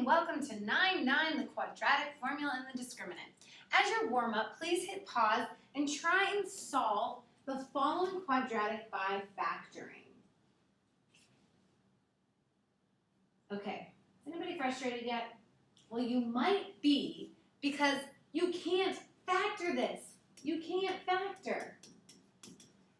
and welcome to 9-9, the quadratic formula and the discriminant. As your warm-up, please hit pause and try and solve the following quadratic by factoring. Okay, is anybody frustrated yet? Well, you might be, because you can't factor this. You can't factor.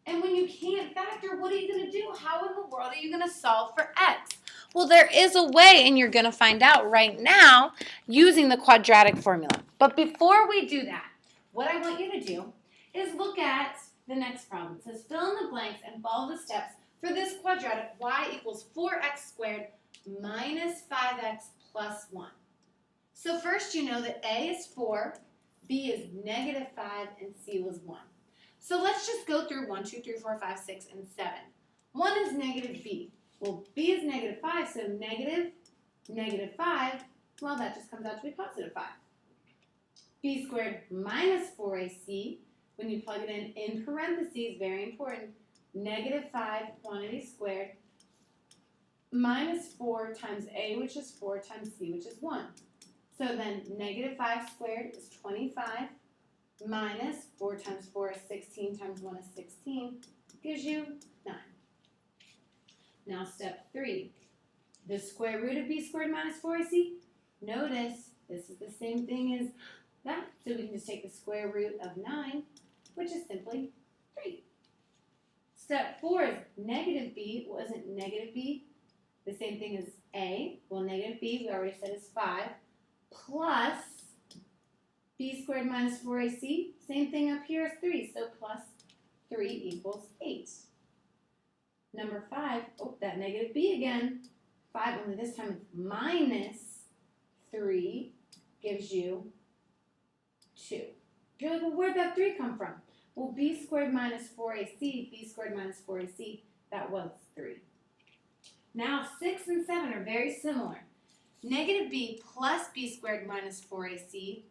And when you can't factor, what are you going to do? How in the world are you going to solve for x? Well, there is a way, and you're going to find out right now using the quadratic formula. But before we do that, what I want you to do is look at the next problem. It says fill in the blanks and follow the steps for this quadratic y equals 4x squared minus 5x plus 1. So first you know that a is 4, b is negative 5, and c was 1. So let's just go through 1, 2, 3, 4, 5, 6, and 7. 1 is negative b. Well, b is negative 5, so negative 5, well, that just comes out to be positive 5. b squared minus 4ac, when you plug it in parentheses, very important, negative 5 quantity squared, minus 4 times a, which is 4, times c, which is 1. So then negative 5 squared is 25, minus 4 times 4 is 16, times 1 is 16, gives you 9. Now step 3, the square root of b squared minus 4ac. Notice this is the same thing as that, so we can just take the square root of 9, which is simply 3. Step 4 is negative b. Well, isn't negative b the same thing as a? Well, negative b, we already said, is 5, plus b squared minus 4ac, same thing up here as 3, so plus 3 equals 8. Number 5, oh, that negative b again, 5, only this time it's minus 3, gives you 2. You're like, well, where'd that 3 come from? Well, b squared minus 4ac, b squared minus 4ac, that was 3. Now 6 and 7 are very similar. Negative b plus b squared minus 4ac.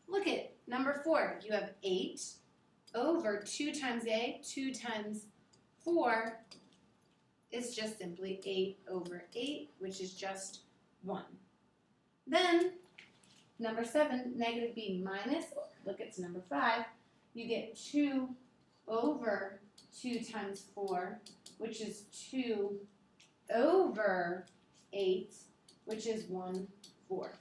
Look at number 4. You have 8 over 2 times a, 2 times 4 is just simply 8 over 8, which is just 1. Then, number 7, negative b minus, look, it's number 5. You get 2 over 2 times 4, which is 2 over 8, which is 1/4.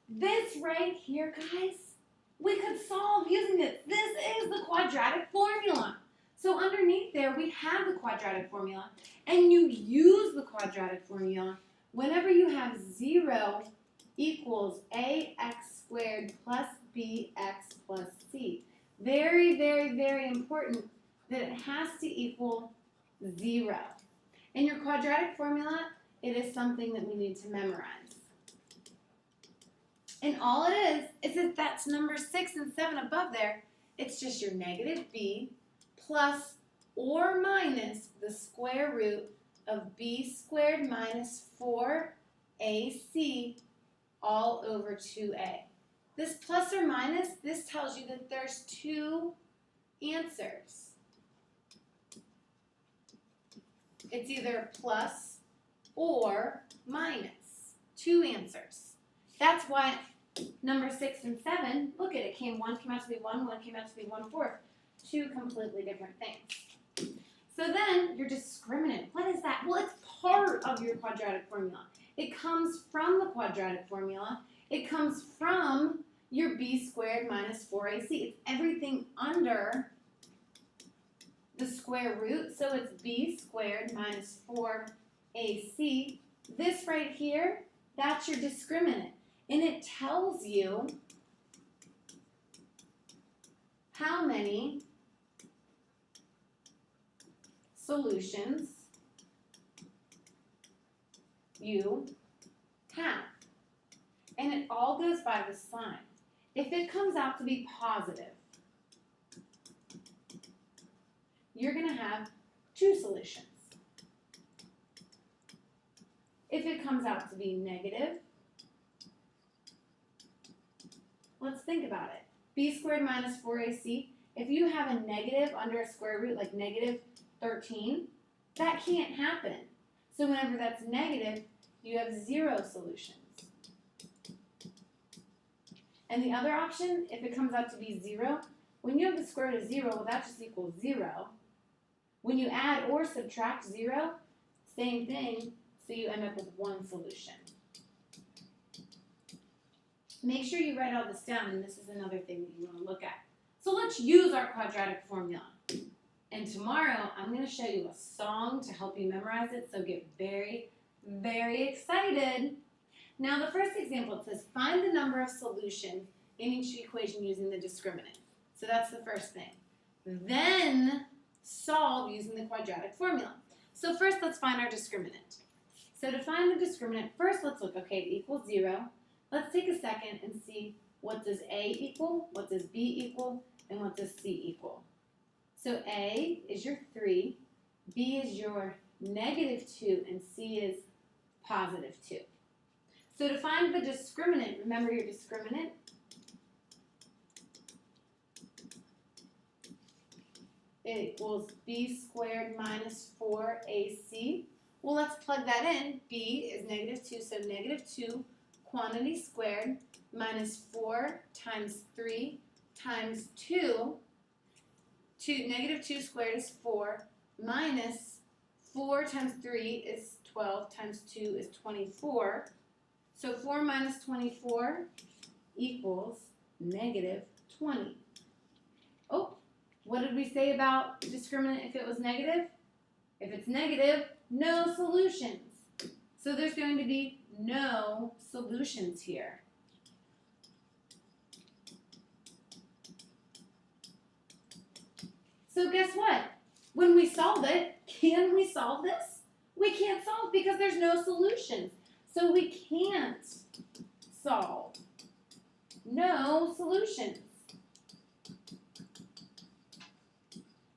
This right here, guys, we could solve using this. This is the quadratic formula. So underneath there, we have the quadratic formula, and you use the quadratic formula whenever you have 0 equals ax squared plus bx plus c. Very, very, very important that it has to equal 0. In your quadratic formula, it is something that we need to memorize. And all it is if that's number 6 and 7 above there, it's just your negative b plus or minus the square root of b squared minus 4ac all over 2a. This plus or minus, this tells you that there's 2 answers. It's either plus or minus. 2 answers. That's why number 6 and 7, look at it, one came out to be 1, one came out to be 1/4. 2 completely different things. So then your discriminant, what is that? Well, it's part of your quadratic formula. It comes from the quadratic formula. It comes from your b squared minus 4ac. It's everything under the square root, so it's b squared minus 4ac. This right here, that's your discriminant. And it tells you how many solutions you have. And it all goes by the sign. If it comes out to be positive, you're going to have 2 solutions. If it comes out to be negative, let's think about it. b squared minus 4ac, if you have a negative under a square root, like negative 13, that can't happen. So whenever that's negative, you have 0 solutions. And the other option, if it comes out to be 0, when you have the square root of 0, well, that just equals 0. When you add or subtract 0, same thing, so you end up with 1 solution. Make sure you write all this down, and this is another thing that you want to look at. So let's use our quadratic formula. And tomorrow, I'm going to show you a song to help you memorize it, so get very, very excited. Now, the first example, it says, find the number of solutions in each equation using the discriminant. So that's the first thing. Then, solve using the quadratic formula. So first, let's find our discriminant. So to find the discriminant, first let's look, okay, it equals 0. Let's take a second and see what does A equal, what does B equal, and what does C equal. So A is your 3, B is your -2, and C is +2. So to find the discriminant, remember your discriminant? It equals B squared minus 4AC. Well, let's plug that in. B is -2, so -2 quantity squared minus 4 times 3 times 2. -2 squared is 4 minus 4 times 3 is 12 times 2 is 24. So 4 minus 24 equals -20. Oh, what did we say about discriminant if it was negative? If it's negative, no solutions. So there's going to be no solutions here. So guess what? When we solve it, can we solve this? We can't solve because there's no solutions. So we can't solve. No solutions.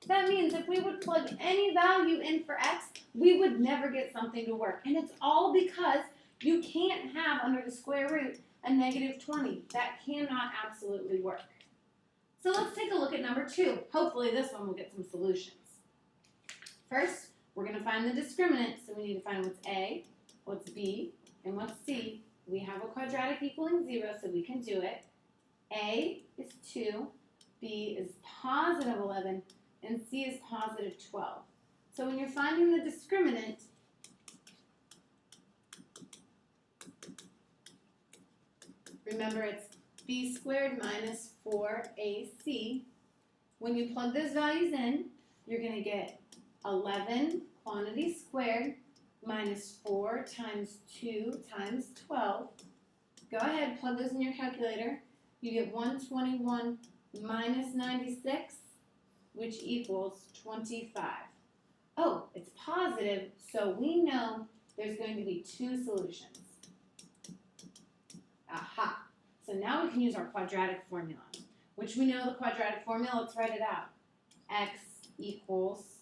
That means if we would plug any value in for x, we would never get something to work. And it's all because you can't have under the square root a -20. That cannot absolutely work. So let's take a look at number 2. Hopefully this one will get some solutions. First, we're going to find the discriminant. So we need to find what's A, what's B, and what's C. We have a quadratic equaling 0, so we can do it. A is 2, B is +11, and C is +12. So when you're finding the discriminant, remember it's B squared minus 4AC. When you plug those values in, you're going to get 11 quantity squared minus 4 times 2 times 12. Go ahead, plug those in your calculator. You get 121 minus 96, which equals 25. Oh, it's positive, so we know there's going to be 2 solutions. Aha! So now we can use our quadratic formula, which we know the quadratic formula. Let's write it out. X equals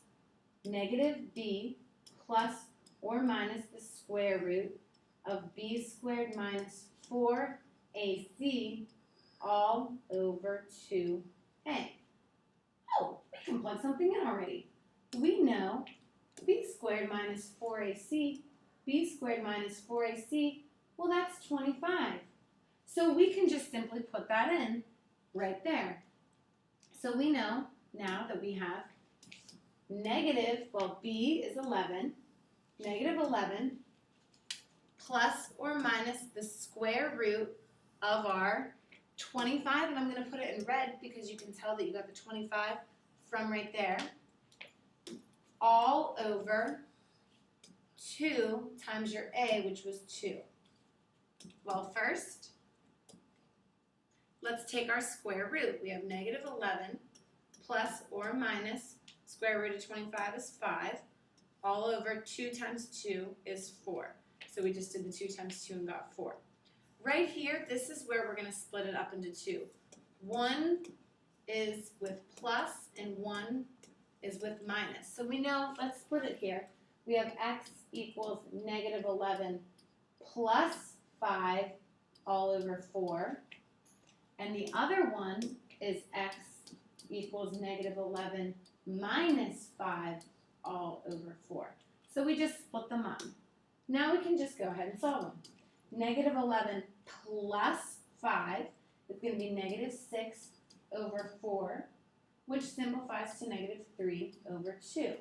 -b plus or minus the square root of b squared minus 4ac all over 2a. Oh, we can plug something in already. We know b squared minus 4ac, b squared minus 4ac, well, that's 25. So we can just simply put that in right there. So we know now that we have b is 11, -11 plus or minus the square root of our 25, and I'm going to put it in red because you can tell that you got the 25 from right there, all over 2 times your a, which was 2. Well, first, let's take our square root. We have -11 plus or minus square root of 25 is 5. All over 2 times 2 is 4. So we just did the 2 times 2 and got 4. Right here, this is where we're going to split it up into 2. 1 is with plus and 1 is with minus. So we know, let's split it here. We have x equals -11 plus 5 all over 4. And the other one is x equals -11 minus 5 all over 4. So we just split them up. Now we can just go ahead and solve them. Negative 11 plus 5 is going to be negative 6 over 4, which simplifies to negative 3 over 2.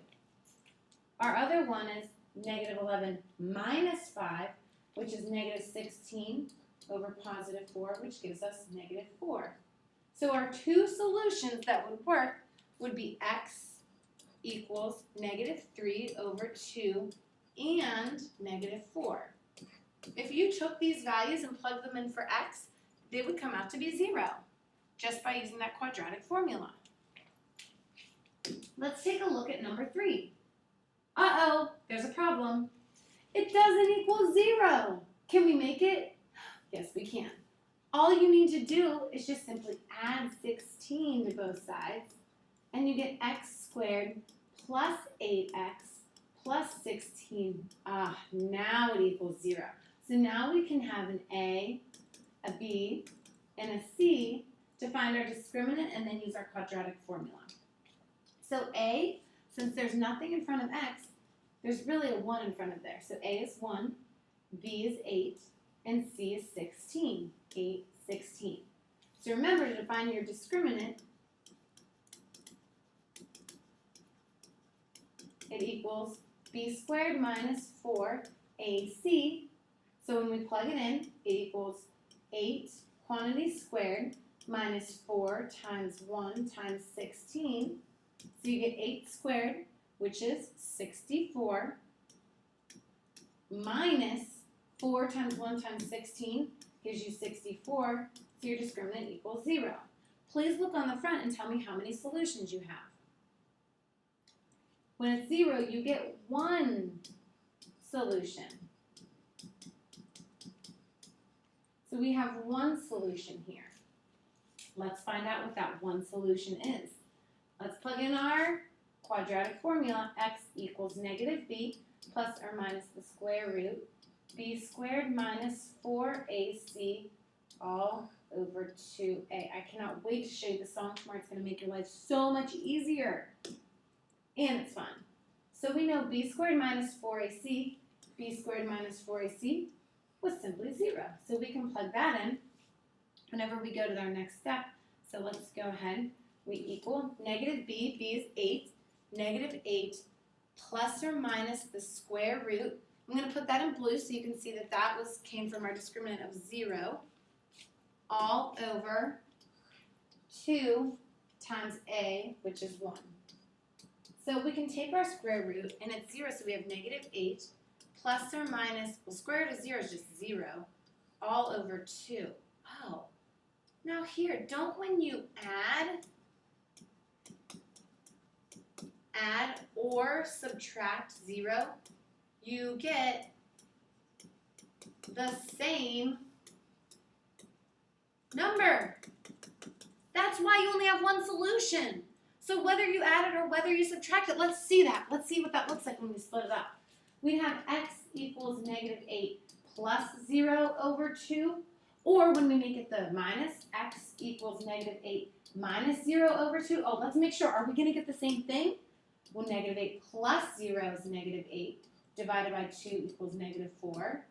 Our other one is negative 11 minus 5, which is negative 16 over positive 4, which gives us negative 4. So our two solutions that would work would be x equals negative 3 over 2 and negative 4. If you took these values and plugged them in for x, they would come out to be 0, just by using that quadratic formula. Let's take a look at number 3. Uh-oh, there's a problem. It doesn't equal 0. Can we make it? Yes, we can. All you need to do is just simply add 16 to both sides, and you get x squared plus 8x plus 16. Now it equals 0. So now we can have an a b, and a c to find our discriminant and then use our quadratic formula. So a, since there's nothing in front of x, there's really a 1 in front of there. So a is 1, b is 8, and c is 16. 8, 16. So remember, to define your discriminant, it equals b squared minus 4ac. So when we plug it in, it equals 8 quantity squared minus 4 times 1 times 16. So you get 8 squared, which is 64, minus 4 times 1 times 16 gives you 64, so your discriminant equals 0. Please look on the front and tell me how many solutions you have. When it's 0, you get 1 solution. So we have 1 solution here. Let's find out what that 1 solution is. Let's plug in our quadratic formula. X equals negative b plus or minus the square root b squared minus 4ac all over 2a. I cannot wait to show you the song tomorrow. It's going to make your life so much easier. And it's fun. So we know b squared minus 4ac, b squared minus 4ac was simply 0. So we can plug that in whenever we go to our next step. So let's go ahead. We equal negative b, b is 8, negative 8 plus or minus the square root. I'm going to put that in blue so you can see that that came from our discriminant of 0, all over 2 times a, which is 1. So we can take our square root, and it's 0, so we have negative 8 plus or minus, well, square root of 0 is just 0, all over 2. Oh, now here, don't when you add or subtract 0, you get the same number. That's why you only have 1 solution. So whether you add it or whether you subtract it, let's see that. Let's see what that looks like when we split it up. We'd have x equals negative 8 plus 0 over 2, or when we make it the minus, x equals negative 8 minus 0 over 2. Oh, let's make sure. Are we going to get the same thing? Well, negative 8 plus 0 is negative 8. Divided by 2 equals negative 4.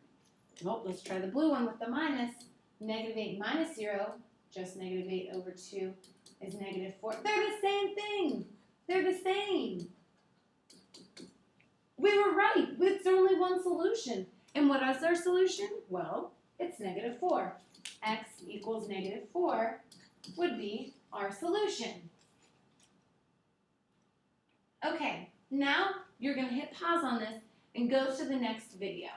Well, let's try the blue one with the minus. Negative 8 minus 0, just negative 8 over 2 is negative 4. They're the same thing. They're the same. We were right. It's only 1 solution. And what is our solution? Well, it's negative 4. X equals negative 4 would be our solution. Okay, now you're going to hit pause on this and go to the next video.